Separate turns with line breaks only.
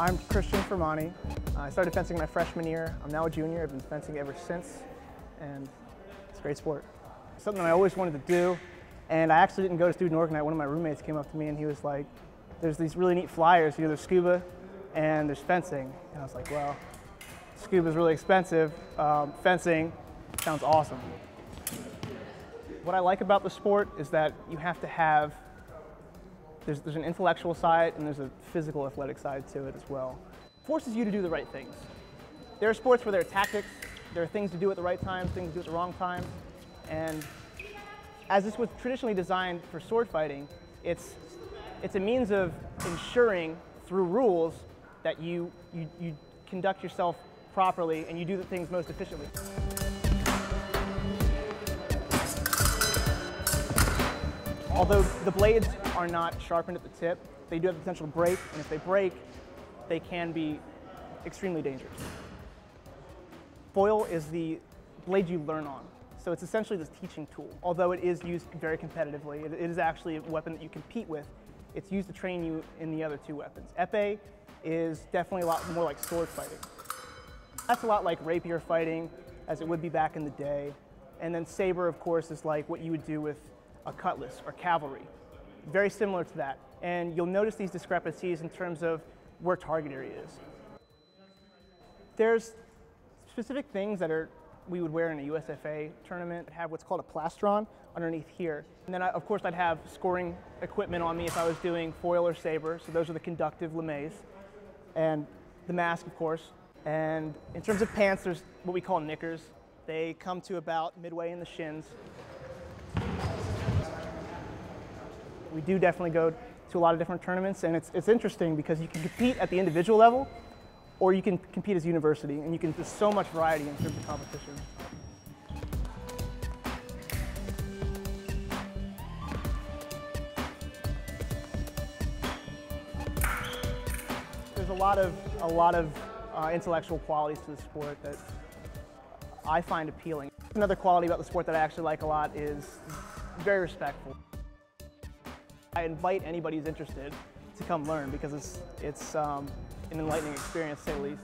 I'm Christian Fermani. I started fencing my freshman year. I'm now a junior. I've been fencing ever since, and it's a great sport. Something I always wanted to do, and I actually didn't go to student org night. One of my roommates came up to me and he was like, there's these really neat flyers. There's scuba and there's fencing. And I was like, well, scuba's really expensive. Fencing sounds awesome. What I like about the sport is that you have to have, there's an intellectual side and there's a physical athletic side to it as well. It forces you to do the right things. There are sports where there are tactics, there are things to do at the right time, things to do at the wrong time, and as this was traditionally designed for sword fighting, it's a means of ensuring through rules that you conduct yourself properly and you do the things most efficiently. Although the blades are not sharpened at the tip, they do have the potential to break, and if they break, they can be extremely dangerous. Foil is the blade you learn on, so it's essentially this teaching tool. Although it is used very competitively, it is actually a weapon that you compete with. It's used to train you in the other two weapons. Epee is definitely a lot more like sword fighting. That's a lot like rapier fighting, as it would be back in the day. And then saber, of course, is like what you would do with a cutlass or cavalry. Very similar to that. And you'll notice these discrepancies in terms of where target area is. There's specific things that we would wear in a USFA tournament. I'd have what's called a plastron underneath here. And then, of course, I'd have scoring equipment on me if I was doing foil or saber. So those are the conductive lames. And the mask, of course. And in terms of pants, there's what we call knickers. They come to about midway in the shins. We do definitely go to a lot of different tournaments, and it's interesting because you can compete at the individual level, or you can compete as a university, and there's so much variety in terms of competition. There's a lot of intellectual qualities to the sport that I find appealing. Another quality about the sport that I actually like a lot is very respectful. I invite anybody who's interested to come learn because it's an enlightening experience, to say the least.